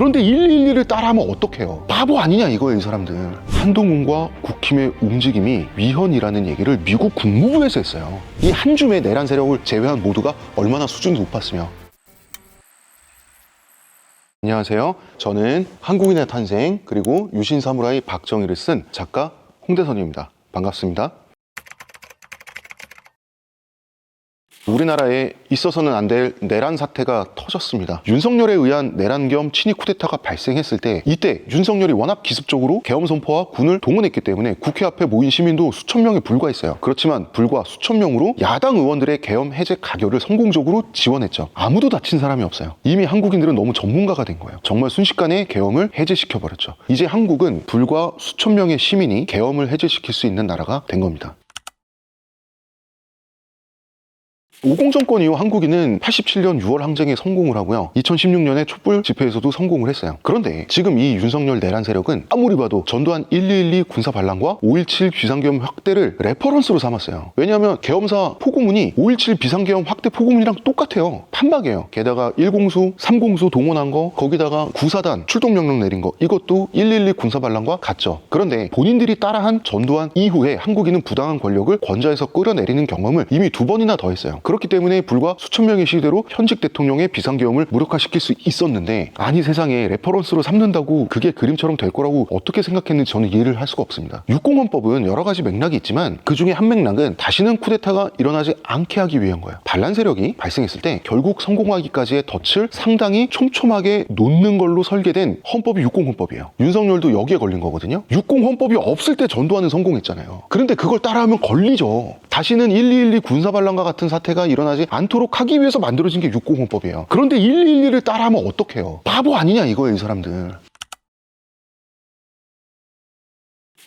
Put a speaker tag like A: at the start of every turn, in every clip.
A: 그런데 111을 따라하면 어떡해요? 바보 아니냐 이거예요, 이 사람들. 한동훈과 국힘의 움직임이 위헌이라는 얘기를 미국 국무부에서 했어요. 이 한 줌의 내란 세력을 제외한 모두가 얼마나 수준이 높았으며. 안녕하세요. 저는 한국인의 탄생 그리고 유신 사무라이 박정희를 쓴 작가 홍대선입니다. 반갑습니다. 우리나라에 있어서는 안 될 내란 사태가 터졌습니다. 윤석열에 의한 내란 겸 친위 쿠데타가 발생했을 때 이때 윤석열이 워낙 기습적으로 계엄 선포와 군을 동원했기 때문에 국회 앞에 모인 시민도 수천 명에 불과했어요. 그렇지만 불과 수천 명으로 야당 의원들의 계엄 해제 가결을 성공적으로 지원했죠. 아무도 다친 사람이 없어요. 이미 한국인들은 너무 전문가가 된 거예요. 정말 순식간에 계엄을 해제시켜버렸죠. 이제 한국은 불과 수천 명의 시민이 계엄을 해제시킬 수 있는 나라가 된 겁니다. 50 정권 이후 한국인은 87년 6월 항쟁에 성공을 하고요. 2016년에 촛불 집회에서도 성공을 했어요. 그런데 지금 이 윤석열 내란 세력은 아무리 봐도 전두환 12.12 군사 반란과 5.17 비상계엄 확대를 레퍼런스로 삼았어요. 왜냐하면 계엄사 포고문이 5.17 비상계엄 확대 포고문이랑 똑같아요. 판박이에요. 게다가 1공수, 3공수 동원한 거, 거기다가 9사단 출동명령 내린 거, 이것도 1.12 군사 반란과 같죠. 그런데 본인들이 따라한 전두환 이후에 한국인은 부당한 권력을 권좌에서 끌어내리는 경험을 이미 2번이나 더 했어요. 그렇기 때문에 불과 수천 명의 시대로 현직 대통령의 비상계엄을 무력화시킬 수 있었는데, 아니 세상에 레퍼런스로 삼는다고 그게 그림처럼 될 거라고 어떻게 생각했는지 저는 이해를 할 수가 없습니다. 60헌법은 여러 가지 맥락이 있지만 그 중에 한 맥락은 다시는 쿠데타가 일어나지 않게 하기 위한 거예요. 반란 세력이 발생했을 때 결국 성공하기까지의 덫을 상당히 촘촘하게 놓는 걸로 설계된 헌법이 60헌법이에요. 윤석열도 여기에 걸린 거거든요. 60헌법이 없을 때 전두환은 성공했잖아요. 그런데 그걸 따라하면 걸리죠. 다시는 12.12 군사반란과 같은 사태가 일어나지 않도록 하기 위해서 만들어진 게 60헌법이에요. 그런데 111을 따라하면 어떡해요? 바보 아니냐 이거예요, 이 사람들.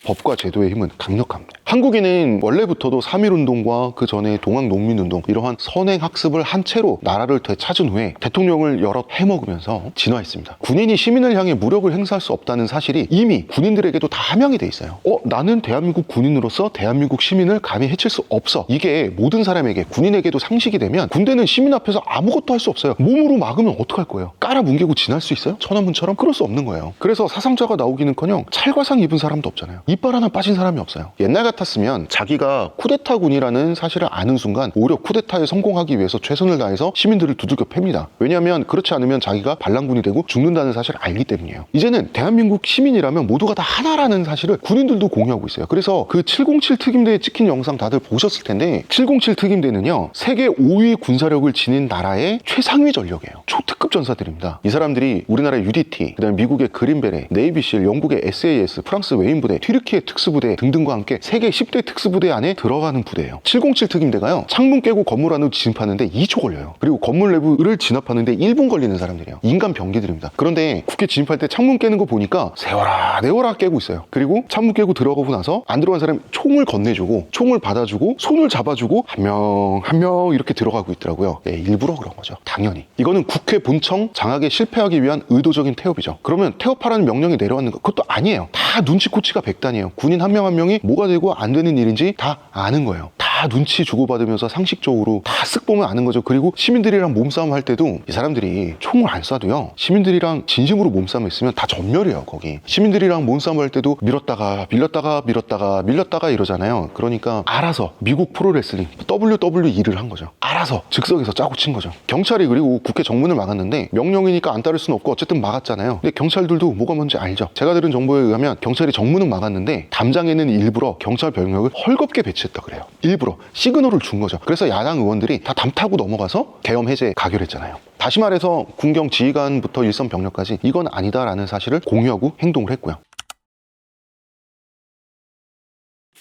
A: 법과 제도의 힘은 강력합니다. 한국인은 원래부터도 3.1운동과 그 전에 동학농민운동, 이러한 선행학습을 한 채로 나라를 되찾은 후에 대통령을 여럿 해먹으면서 진화했습니다. 군인이 시민을 향해 무력을 행사할 수 없다는 사실이 이미 군인들에게도 다 함양이 돼 있어요. 나는 대한민국 군인으로서 대한민국 시민을 감히 해칠 수 없어. 이게 모든 사람에게, 군인에게도 상식이 되면 군대는 시민 앞에서 아무것도 할 수 없어요. 몸으로 막으면 어떡할 거예요? 깔아뭉개고 지날 수 있어요? 천안문처럼? 그럴 수 없는 거예요. 그래서 사상자가 나오기는커녕 찰과상 입은 사람도 없잖아요. 이빨 하나 빠진 사람이 없어요. 옛날 같았으면 자기가 쿠데타군이라는 사실을 아는 순간 오히려 쿠데타에 성공하기 위해서 최선을 다해서 시민들을 두들겨 팹니다. 왜냐하면 그렇지 않으면 자기가 반란군이 되고 죽는다는 사실을 알기 때문이에요. 이제는 대한민국 시민이라면 모두가 다 하나라는 사실을 군인들도 공유하고 있어요. 그래서 그 707 특임대에 찍힌 영상 다들 보셨을 텐데, 707 특임대는요, 세계 5위 군사력을 지닌 나라의 최상위 전력이에요. 초특급 전사들입니다. 이 사람들이 우리나라의 UDT, 그다음에 미국의 그린베레, 네이비실, 영국의 SAS, 프랑스 외인부대, 튀르키예 특수부대 등등과 함께 세계 10대 특수부대 안에 들어가는 부대예요. 707 특임대가요, 창문 깨고 건물 안으로 진입하는데 2초 걸려요. 그리고 건물 내부를 진압하는데 1분 걸리는 사람들이에요. 인간 병기들입니다. 그런데 국회 진입할 때 창문 깨는 거 보니까 세워라 내워라 깨고 있어요. 그리고 창문 깨고 들어가고 나서 안 들어간 사람 총을 건네주고, 총을 받아주고, 손을 잡아주고 한 명 이렇게 들어가고 있더라고요. 일부러 그런 거죠. 당연히 이거는 국회 본청 장악에 실패하기 위한 의도적인 태업이죠. 그러면 태업하라는 명령이 내려왔는 거, 그것도 아니에요. 다 눈치코치가 백단이에요. 군인 한 명 한 명이 뭐가 되고 안 되는 일인지 다 아는 거예요. 다 눈치 주고받으면서 상식적으로 다 쓱 보면 아는 거죠. 그리고 시민들이랑 몸싸움 할 때도 이 사람들이 총을 안 쏴도요, 시민들이랑 진심으로 몸싸움 했으면 다 전멸이에요. 거기 시민들이랑 몸싸움 할 때도 밀었다가 밀렸다가 밀었다가 밀렸다가 이러잖아요. 그러니까 알아서 미국 프로레슬링 WWE를 한 거죠. 알아서 즉석에서 짜고 친 거죠. 경찰이 그리고 국회 정문을 막았는데 명령이니까 안 따를 수는 없고 어쨌든 막았잖아요. 근데 경찰들도 뭐가 뭔지 알죠. 제가 들은 정보에 의하면 경찰이 정문은 막았는데 담장에는 일부러 경찰 병력을 헐겁게 배치했다 그래요. 일부러 시그널을 준 거죠. 그래서 야당 의원들이 다 담 타고 넘어가서 계엄 해제 가결했잖아요. 다시 말해서 군경 지휘관부터 일선 병력까지 이건 아니다라는 사실을 공유하고 행동을 했고요.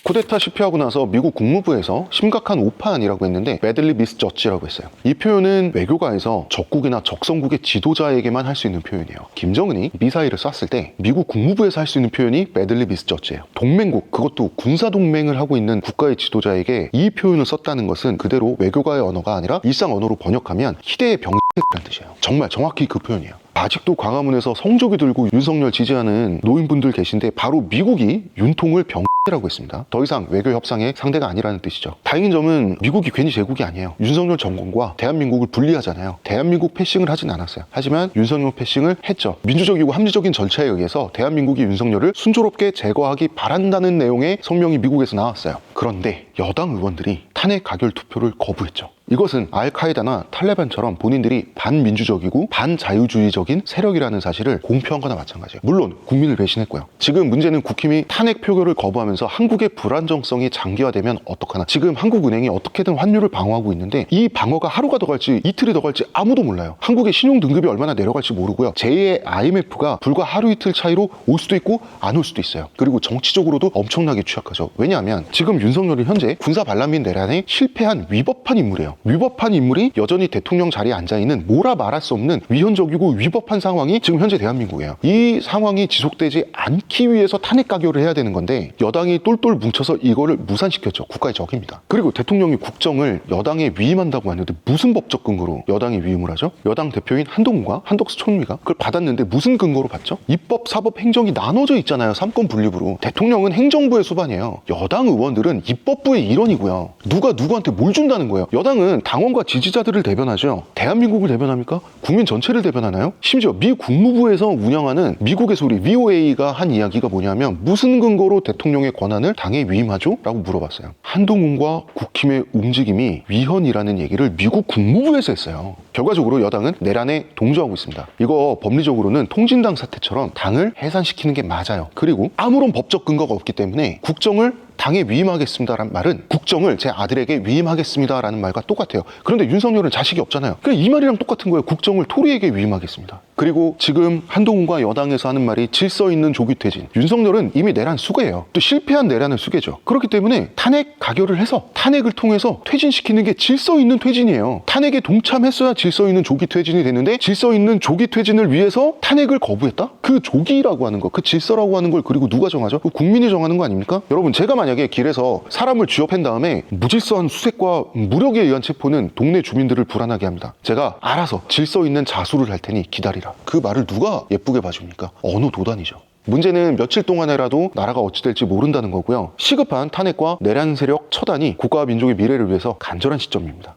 A: 쿠데타 실패하고 나서 미국 국무부에서 심각한 오판이라고 했는데 badly misjudge라고 했어요. 이 표현은 외교가에서 적국이나 적성국의 지도자에게만 할 수 있는 표현이에요. 김정은이 미사일을 쐈을 때 미국 국무부에서 할 수 있는 표현이 badly misjudge예요. 동맹국, 그것도 군사동맹을 하고 있는 국가의 지도자에게 이 표현을 썼다는 것은 그대로 외교가의 언어가 아니라 일상 언어로 번역하면 희대의 병***라는 뜻이에요. 정말 정확히 그 표현이에요. 아직도 광화문에서 성조기 들고 윤석열 지지하는 노인분들 계신데 바로 미국이 윤통을 병이라고 했습니다. 더 이상 외교 협상의 상대가 아니라는 뜻이죠. 다행인 점은 미국이 괜히 제국이 아니에요. 윤석열 정권과 대한민국을 분리하잖아요. 대한민국 패싱을 하진 않았어요. 하지만 윤석열 패싱을 했죠. 민주적이고 합리적인 절차에 의해서 대한민국이 윤석열을 순조롭게 제거하기 바란다는 내용의 성명이 미국에서 나왔어요. 그런데 여당 의원들이 탄핵 가결 투표를 거부했죠. 이것은 알카에다나 탈레반처럼 본인들이 반민주적이고 반자유주의적인 세력이라는 사실을 공표한 거나 마찬가지예요. 물론 국민을 배신했고요. 지금 문제는 국힘이 탄핵 표결을 거부하면서 한국의 불안정성이 장기화되면 어떡하나. 지금 한국은행이 어떻게든 환율을 방어하고 있는데 이 방어가 하루가 더 갈지 이틀이 더 갈지 아무도 몰라요. 한국의 신용 등급이 얼마나 내려갈지 모르고요. 제2의 IMF가 불과 하루 이틀 차이로 올 수도 있고 안 올 수도 있어요. 그리고 정치적으로도 엄청나게 취약하죠. 왜냐하면 지금 윤석열은 현재 군사 반란민 내란에 실패한 위법한 인물이에요. 위법한 인물이 여전히 대통령 자리에 앉아있는 뭐라 말할 수 없는 위헌적이고 위법한 상황이 지금 현재 대한민국이에요. 이 상황이 지속되지 않기 위해서 탄핵 가결을 해야 되는 건데 여당이 똘똘 뭉쳐서 이거를 무산시켰죠. 국가의 적입니다. 그리고 대통령이 국정을 여당에 위임한다고 하는데 무슨 법적 근거로 여당에 위임을 하죠? 여당 대표인 한동훈과 한덕수 총리가 그걸 받았는데 무슨 근거로 받죠? 입법, 사법, 행정이 나눠져 있잖아요. 삼권 분립으로. 대통령은 행정부의 수반이에요. 여당 의원들은 입법부의 일원이고요. 누가 누구한테 뭘 준다는 거예요? 여당은 당원과 지지자들을 대변하죠. 대한민국을 대변합니까? 국민 전체를 대변하나요? 심지어 미 국무부에서 운영하는 미국의 소리 VOA가 한 이야기가 뭐냐면 무슨 근거로 대통령의 권한을 당에 위임하죠? 라고 물어봤어요. 한동훈과 국힘의 움직임이 위헌이라는 얘기를 미국 국무부에서 했어요. 결과적으로 여당은 내란에 동조하고 있습니다. 이거 법리적으로는 통진당 사태처럼 당을 해산시키는 게 맞아요. 그리고 아무런 법적 근거가 없기 때문에 국정을 당에 위임하겠습니다라는 말은 국정을 제 아들에게 위임하겠습니다라는 말과 똑같아요. 그런데 윤석열은 자식이 없잖아요. 그냥 이 말이랑 똑같은 거예요. 국정을 토리에게 위임하겠습니다. 그리고 지금 한동훈과 여당에서 하는 말이 질서 있는 조기 퇴진. 윤석열은 이미 내란 수괴예요. 또 실패한 내란을 수괴죠. 그렇기 때문에 탄핵 가결을 해서 탄핵을 통해서 퇴진시키는 게 질서 있는 퇴진이에요. 탄핵에 동참했어야 질서 있는 조기 퇴진이 됐는데 질서 있는 조기 퇴진을 위해서 탄핵을 거부했다? 그 조기라고 하는 거, 그 질서라고 하는 걸 그리고 누가 정하죠? 그 국민이 정하는 거 아닙니까? 여러분, 제가 만약에 길에서 사람을 쥐어팬 다음에 무질서한 수색과 무력에 의한 체포는 동네 주민들을 불안하게 합니다. 제가 알아서 질서 있는 자수를 할 테니 기다리라. 그 말을 누가 예쁘게 봐줍니까? 어느 도단이죠. 문제는 며칠 동안에라도 나라가 어찌 될지 모른다는 거고요. 시급한 탄핵과 내란 세력 처단이 국가와 민족의 미래를 위해서 간절한 시점입니다.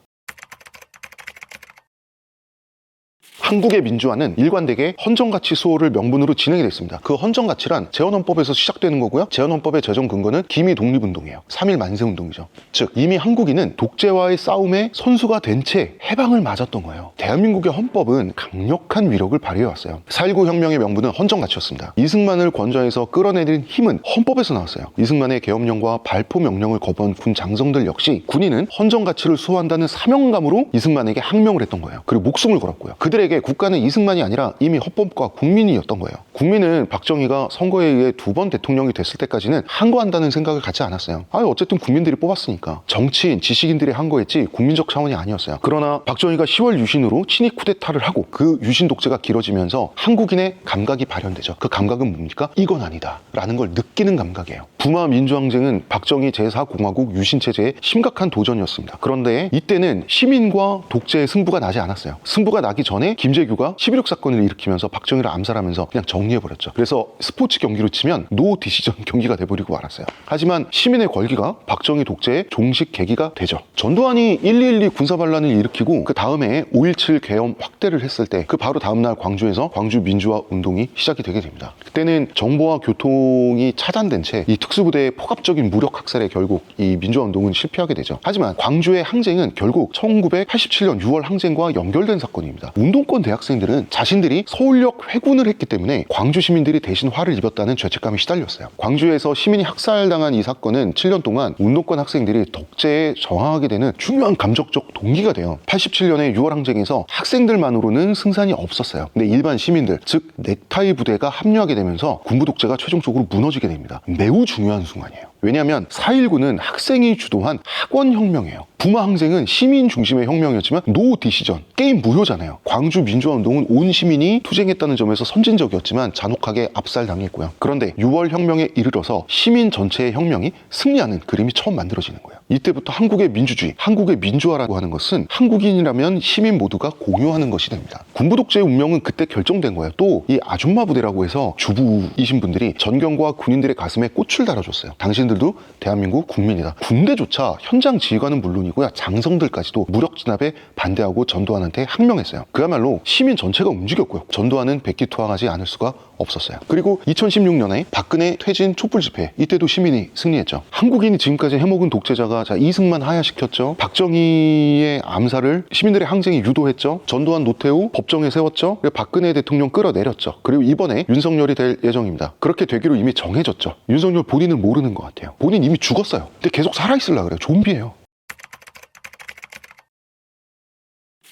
A: 한국의 민주화는 일관되게 헌정가치 수호를 명분으로 진행이 됐습니다. 그 헌정가치란 재헌헌법에서 시작되는 거고요. 재헌헌법의 제정 근거는 기미 독립운동이에요. 3.1 만세운동이죠. 즉 이미 한국인은 독재와의 싸움에 선수가 된 채 해방을 맞았던 거예요. 대한민국의 헌법은 강력한 위력을 발휘해왔어요. 4.19 혁명의 명분은 헌정가치였습니다. 이승만을 권좌해서 끌어내린 힘은 헌법에서 나왔어요. 이승만의 계엄령과 발포 명령을 거부한 군 장성들 역시 군인은 헌정가치를 수호한다는 사명감으로 이승만에게 항명을 했던 거예요. 그리고 목숨을 걸었고요. 그들에게 국가는 이승만이 아니라 이미 헌법과 국민이었던 거예요. 국민은 박정희가 선거에 의해 2번 대통령이 됐을 때까지는 항거한다는 생각을 갖지 않았어요. 어쨌든 국민들이 뽑았으니까. 정치인, 지식인들이 항거했지 국민적 차원이 아니었어요. 그러나 박정희가 10월 유신으로 친위 쿠데타를 하고 그 유신 독재가 길어지면서 한국인의 감각이 발현되죠. 그 감각은 뭡니까? 이건 아니다 라는 걸 느끼는 감각이에요. 부마 민주항쟁은 박정희 제4공화국 유신체제의 심각한 도전이었습니다. 그런데 이때는 시민과 독재의 승부가 나지 않았어요. 승부가 나기 전에 김재규가 11.6 사건을 일으키면서 박정희를 암살하면서 그냥 정리해버렸죠. 그래서 스포츠 경기로 치면 노 디시전 경기가 돼버리고 말았어요. 하지만 시민의 권리가 박정희 독재의 종식 계기가 되죠. 전두환이 1.12 군사반란을 일으키고 그 다음에 5.17 계엄 확대를 했을 때 그 바로 다음날 광주에서 광주 민주화 운동이 시작이 되게 됩니다. 그때는 정보와 교통이 차단된 채 이 특수부대의 포갑적인 무력 학살에 결국 이 민주화 운동은 실패하게 되죠. 하지만 광주의 항쟁은 결국 1987년 6월 항쟁과 연결된 사건입니다. 운동권 대학생들은 자신들이 서울역 회군을 했기 때문에 광주 시민들이 대신 화를 입었다는 죄책감에 시달렸어요. 광주에서 시민이 학살당한 이 사건은 7년 동안 운동권 학생들이 독재에 저항하게 되는 중요한 감정적 동기가 돼요. 87년에 6월 항쟁에서 학생들만으로는 승산이 없었어요. 근데 일반 시민들, 즉 넥타이 부대가 합류하게 되면서 군부 독재가 최종적으로 무너지게 됩니다. 매우 중요한 순간이에요. 왜냐하면 4.19는 학생이 주도한 학원혁명이에요. 부마 항쟁은 시민 중심의 혁명이었지만 노 디시전, 게임 무효잖아요. 광주 민주화운동은 온 시민이 투쟁했다는 점에서 선진적이었지만 잔혹하게 압살당했고요. 그런데 6월 혁명에 이르러서 시민 전체의 혁명이 승리하는 그림이 처음 만들어지는 거예요. 이때부터 한국의 민주주의, 한국의 민주화라고 하는 것은 한국인이라면 시민 모두가 공유하는 것이 됩니다. 군부 독재의 운명은 그때 결정된 거예요. 또 이 아줌마 부대라고 해서 주부이신 분들이 전경과 군인들의 가슴에 꽃을 달아줬어요. 당신들도 대한민국 국민이다. 군대조차 현장 지휘관은 물론이고요, 장성들까지도 무력 진압에 반대하고 전두환한테 항명했어요. 그야말로 시민 전체가 움직였고요. 전두환은 백기투항하지 않을 수가 없었어요. 그리고 2016년에 박근혜 퇴진 촛불 집회, 이때도 시민이 승리했죠. 한국인이 지금까지 해먹은 독재자가 이승만 하야시켰죠. 박정희의 암살을 시민들의 항쟁이 유도했죠. 전두환, 노태우 법정에 세웠죠. 박근혜 대통령 끌어내렸죠. 그리고 이번에 윤석열이 될 예정입니다. 그렇게 되기로 이미 정해졌죠. 윤석열 본인은 모르는 것 같아요. 본인 이미 죽었어요. 근데 계속 살아있으려고 그래요. 좀비예요.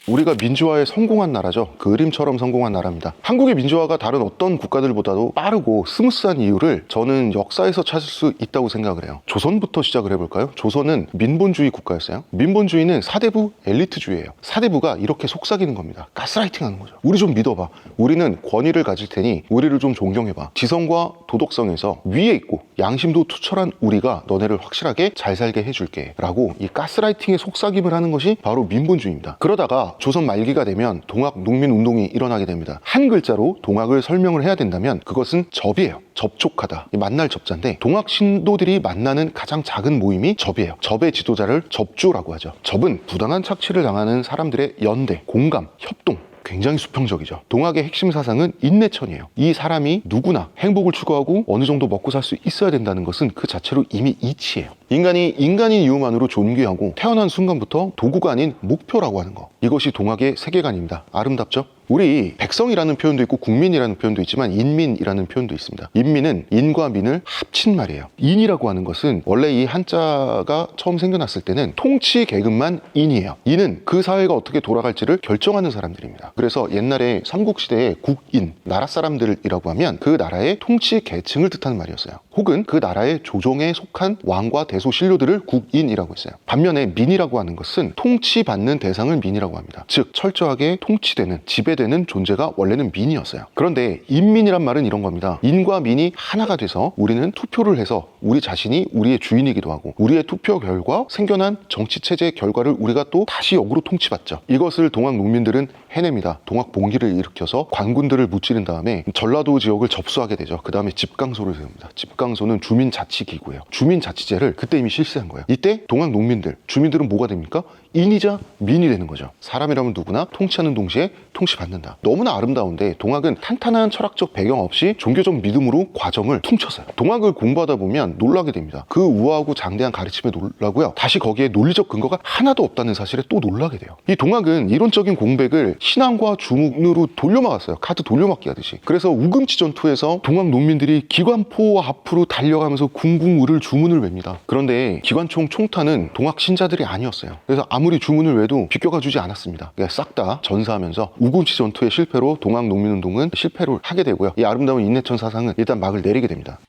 A: 우리가 민주화에 성공한 나라죠. 그림처럼 성공한 나라입니다. 한국의 민주화가 다른 어떤 국가들보다도 빠르고 스무스한 이유를 저는 역사에서 찾을 수 있다고 생각을 해요. 조선부터 시작을 해볼까요? 조선은 민본주의 국가였어요. 민본주의는 사대부 엘리트주의예요. 사대부가 이렇게 속삭이는 겁니다. 가스라이팅 하는 거죠. 우리 좀 믿어봐. 우리는 권위를 가질 테니 우리를 좀 존경해봐. 지성과 도덕성에서 위에 있고 양심도 투철한 우리가 너네를 확실하게 잘 살게 해줄게 라고 이 가스라이팅의 속삭임을 하는 것이 바로 민본주의입니다. 그러다가 조선 말기가 되면 동학 농민운동이 일어나게 됩니다. 한 글자로 동학을 설명을 해야 된다면 그것은 접이에요. 접촉하다. 만날 접자인데 동학 신도들이 만나는 가장 작은 모임이 접이에요. 접의 지도자를 접주라고 하죠. 접은 부당한 착취를 당하는 사람들의 연대, 공감, 협동, 굉장히 수평적이죠. 동학의 핵심 사상은 인내천이에요. 이 사람이 누구나 행복을 추구하고 어느 정도 먹고 살 수 있어야 된다는 것은 그 자체로 이미 이치예요. 인간이 인간인 이유만으로 존귀하고 태어난 순간부터 도구가 아닌 목표라고 하는 거. 이것이 동학의 세계관입니다. 아름답죠? 우리 백성이라는 표현도 있고 국민이라는 표현도 있지만 인민이라는 표현도 있습니다. 인민은 인과 민을 합친 말이에요. 인이라고 하는 것은 원래 이 한자가 처음 생겨났을 때는 통치 계급만 인이에요. 인은 그 사회가 어떻게 돌아갈지를 결정하는 사람들입니다. 그래서 옛날에 삼국시대에 국인, 나라 사람들이라고 하면 그 나라의 통치 계층을 뜻하는 말이었어요. 혹은 그 나라의 조정에 속한 왕과 대소신료들을 국인이라고 했어요. 반면에 민이라고 하는 것은 통치받는 대상을 민이라고 합니다. 즉 철저하게 통치되는, 지배되는 존재가 원래는 민이었어요. 그런데 인민이란 말은 이런 겁니다. 인과 민이 하나가 돼서 우리는 투표를 해서 우리 자신이 우리의 주인이기도 하고 우리의 투표 결과 생겨난 정치체제 결과를 우리가 또 다시 역으로 통치받죠. 이것을 동학 농민들은 해냅니다. 동학 봉기를 일으켜서 관군들을 무찌른 다음에 전라도 지역을 접수하게 되죠. 그 다음에 집강소를 세웁니다. 집강소는 주민자치기구예요. 주민자치제를 그때 이미 실시한 거예요. 이때 동학 농민들, 주민들은 뭐가 됩니까? 인이자 민이 되는 거죠. 사람이라면 누구나 통치하는 동시에 통치받는다. 너무나 아름다운데 동학은 탄탄한 철학적 배경 없이 종교적 믿음으로 과정을 퉁쳤어요. 동학을 공부하다 보면 놀라게 됩니다. 그 우아하고 장대한 가르침에 놀라고요. 다시 거기에 논리적 근거가 하나도 없다는 사실에 또 놀라게 돼요. 이 동학은 이론적인 공백을 신앙과 주문으로 돌려막았어요. 카드 돌려막기 하듯이. 그래서 우금치 전투에서 동학 농민들이 기관포 앞으로 달려가면서 궁궁을을 주문을 웹니다. 그런데 기관총 총탄은 동학 신자들이 아니었어요. 그래서 아무리 주문을 외도 비껴가 주지 않았습니다. 싹 다 전사하면서 우금치 전투의 실패로 동학 농민운동은 실패를 하게 되고요. 이 아름다운 인내천 사상은 일단 막을 내리게 됩니다.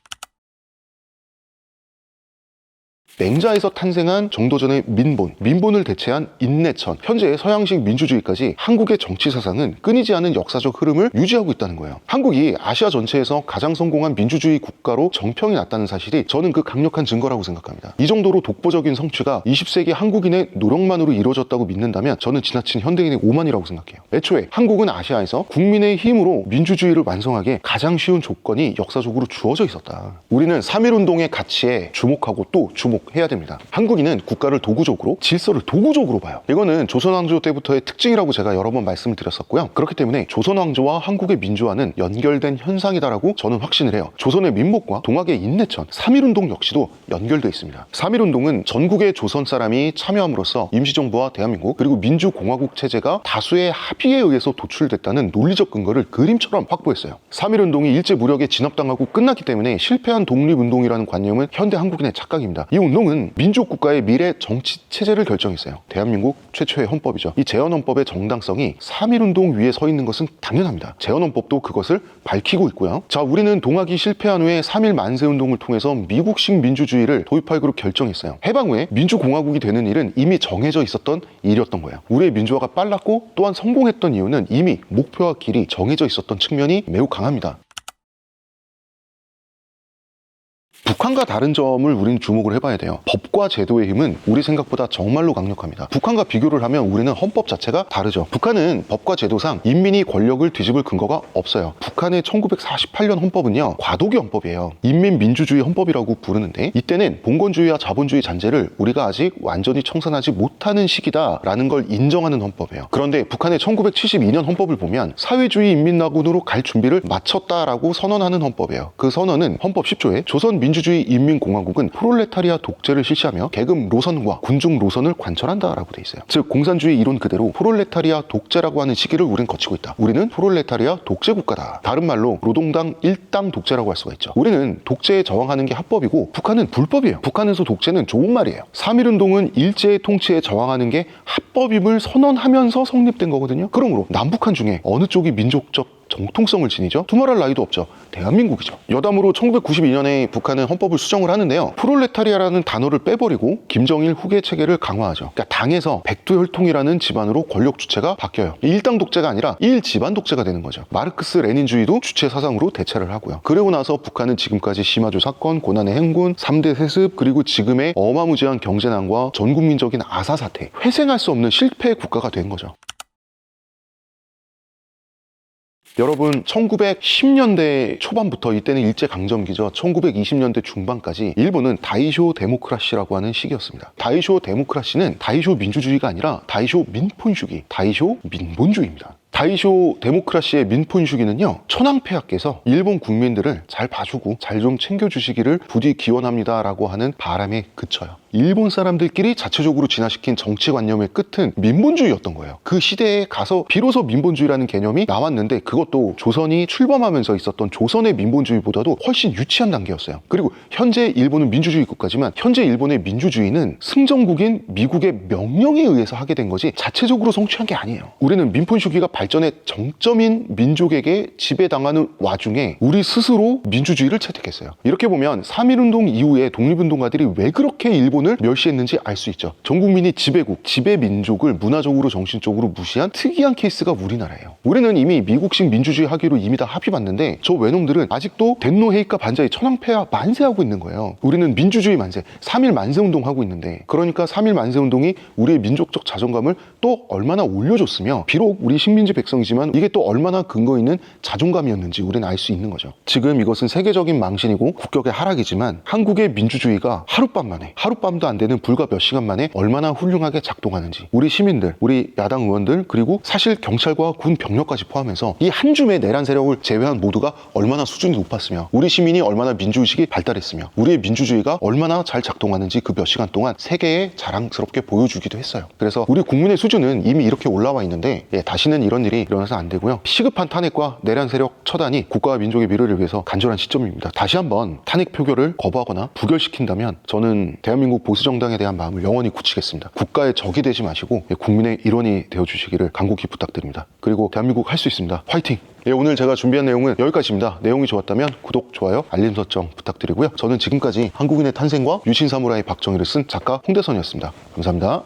A: 맹자에서 탄생한 정도전의 민본을 대체한 인내천, 현재의 서양식 민주주의까지 한국의 정치 사상은 끊이지 않은 역사적 흐름을 유지하고 있다는 거예요. 한국이 아시아 전체에서 가장 성공한 민주주의 국가로 정평이 났다는 사실이 저는 그 강력한 증거라고 생각합니다. 이 정도로 독보적인 성취가 20세기 한국인의 노력만으로 이루어졌다고 믿는다면 저는 지나친 현대인의 오만이라고 생각해요. 애초에 한국은 아시아에서 국민의 힘으로 민주주의를 완성하기에 가장 쉬운 조건이 역사적으로 주어져 있었다. 우리는 3.1운동의 가치에 주목하고 또 해야 됩니다. 한국인은 국가를 도구적으로, 질서를 도구적으로 봐요. 이거는 조선왕조 때부터의 특징이라고 제가 여러 번 말씀을 드렸었고요. 그렇기 때문에 조선왕조와 한국의 민주화는 연결된 현상이다라고 저는 확신을 해요. 조선의 민복과 동학의 인내천, 3.1운동 역시도 연결되어 있습니다. 3.1운동은 전국의 조선 사람이 참여함으로써 임시정부와 대한민국 그리고 민주공화국 체제가 다수의 합의에 의해서 도출됐다는 논리적 근거를 그림처럼 확보했어요. 3.1운동이 일제 무력에 진압당하고 끝났기 때문에 실패한 독립운동이라는 관념은 현대 한국인의 착각입니다. 이 운동은 민족 국가의 미래 정치 체제를 결정했어요. 대한민국 최초의 헌법이죠. 이 재헌헌법의 정당성이 3.1운동 위에 서 있는 것은 당연합니다. 재헌헌법도 그것을 밝히고 있고요. 자, 우리는 동학이 실패한 후에 3.1 만세운동을 통해서 미국식 민주주의를 도입하기로 결정했어요. 해방 후에 민주공화국이 되는 일은 이미 정해져 있었던 일이었던 거예요. 우리의 민주화가 빨랐고 또한 성공했던 이유는 이미 목표와 길이 정해져 있었던 측면이 매우 강합니다. 북한과 다른 점을 우리는 주목을 해봐야 돼요. 법과 제도의 힘은 우리 생각보다 정말로 강력합니다. 북한과 비교를 하면 우리는 헌법 자체가 다르죠. 북한은 법과 제도상 인민이 권력을 뒤집을 근거가 없어요. 북한의 1948년 헌법은요, 과도기 헌법이에요. 인민민주주의 헌법이라고 부르는데, 이때는 봉건주의와 자본주의 잔재를 우리가 아직 완전히 청산하지 못하는 시기다라는 걸 인정하는 헌법이에요. 그런데 북한의 1972년 헌법을 보면 사회주의 인민낙원으로 갈 준비를 마쳤다라고 선언하는 헌법이에요. 그 선언은 헌법 10조에 조선 민주주의 인민공화국은 프롤레타리아 독재를 실시하며 계급 노선과 군중 노선을 관철한다라고 돼 있어요. 즉, 공산주의 이론 그대로 프롤레타리아 독재라고 하는 시기를 우리는 거치고 있다. 우리는 프롤레타리아 독재 국가다. 다른 말로 노동당 일당 독재라고 할 수가 있죠. 우리는 독재에 저항하는 게 합법이고 북한은 불법이에요. 북한에서 독재는 좋은 말이에요. 3.1운동은 일제의 통치에 저항하는 게 합법임을 선언하면서 성립된 거거든요. 그러므로 남북한 중에 어느 쪽이 민족적 정통성을 지니죠? 두말할 나위도 없죠. 대한민국이죠. 여담으로 1992년에 북한은 헌법을 수정을 하는데요, 프롤레타리아라는 단어를 빼버리고 김정일 후계 체계를 강화하죠. 그러니까 당에서 백두혈통이라는 집안으로 권력 주체가 바뀌어요. 일당 독재가 아니라 일집안 독재가 되는 거죠. 마르크스 레닌주의도 주체 사상으로 대체를 하고요. 그러고 나서 북한은 지금까지 시마조 사건, 고난의 행군, 3대 세습, 그리고 지금의 어마무지한 경제난과 전국민적인 아사 사태, 회생할 수 없는 실패 국가가 된 거죠. 여러분, 1910년대 초반부터, 이때는 일제강점기죠. 1920년대 중반까지 일본은 다이쇼 데모크라시라고 하는 시기였습니다. 다이쇼 데모크라시는 다이쇼 민주주의가 아니라 다이쇼 민폰주기, 다이쇼 민본주의입니다. 다이쇼 데모크라시의 민폰주기는요, 천황폐하께서 일본 국민들을 잘 봐주고 잘 좀 챙겨주시기를 부디 기원합니다라고 하는 바람에 그쳐요. 일본 사람들끼리 자체적으로 진화시킨 정치관념의 끝은 민본주의였던 거예요. 그 시대에 가서 비로소 민본주의라는 개념이 나왔는데, 그것도 조선이 출범하면서 있었던 조선의 민본주의보다도 훨씬 유치한 단계였어요. 그리고 현재 일본은 민주주의 국가지만 현재 일본의 민주주의는 승전국인 미국의 명령에 의해서 하게 된 거지 자체적으로 성취한 게 아니에요. 우리는 민폰주기가 발전의 정점인 민족에게 지배당하는 와중에 우리 스스로 민주주의를 채택했어요. 이렇게 보면 3.1운동 이후에 독립운동가들이 왜 그렇게 일본을 멸시했는지 알 수 있죠. 전 국민이 지배국, 지배민족을 문화적으로 정신적으로 무시한 특이한 케이스가 우리나라예요. 우리는 이미 미국식 민주주의 하기로 이미 다 합의봤는데 저 외놈들은 아직도 덴노 헤이카 반자의 천황폐하 만세하고 있는 거예요. 우리는 민주주의 만세, 3.1 만세운동 하고 있는데, 그러니까 3.1 만세운동이 우리의 민족적 자존감을 또 얼마나 올려줬으며, 비록 우리 식민지 백성이지만 이게 또 얼마나 근거 있는 자존감이었는지 우리는 알 수 있는 거죠. 지금 이것은 세계적인 망신이고 국격의 하락이지만 한국의 민주주의가 하룻밤 만에, 하룻밤도 안 되는 불과 몇 시간 만에 얼마나 훌륭하게 작동하는지, 우리 시민들, 우리 야당 의원들, 그리고 사실 경찰과 군 병력까지 포함해서 이 한 줌의 내란 세력을 제외한 모두가 얼마나 수준이 높았으며, 우리 시민이 얼마나 민주의식이 발달했으며, 우리의 민주주의가 얼마나 잘 작동하는지 그 몇 시간 동안 세계에 자랑스럽게 보여주기도 했어요. 그래서 우리 국민의 수준은 이미 이렇게 올라와 있는데, 다시는 이런 일이 일어나서 안 되고요. 시급한 탄핵과 내란 세력 처단이 국가와 민족의 미래를 위해서 간절한 시점입니다. 다시 한번 탄핵 표결을 거부하거나 부결시킨다면 저는 대한민국 보수정당에 대한 마음을 영원히 굳히겠습니다. 국가의 적이 되지 마시고 국민의 일원이 되어주시기를 간곡히 부탁드립니다. 그리고 대한민국 할 수 있습니다. 화이팅! 오늘 제가 준비한 내용은 여기까지입니다. 내용이 좋았다면 구독, 좋아요, 알림 설정 부탁드리고요. 저는 지금까지 한국인의 탄생과 유신 사무라이 박정희를 쓴 작가 홍대선이었습니다. 감사합니다.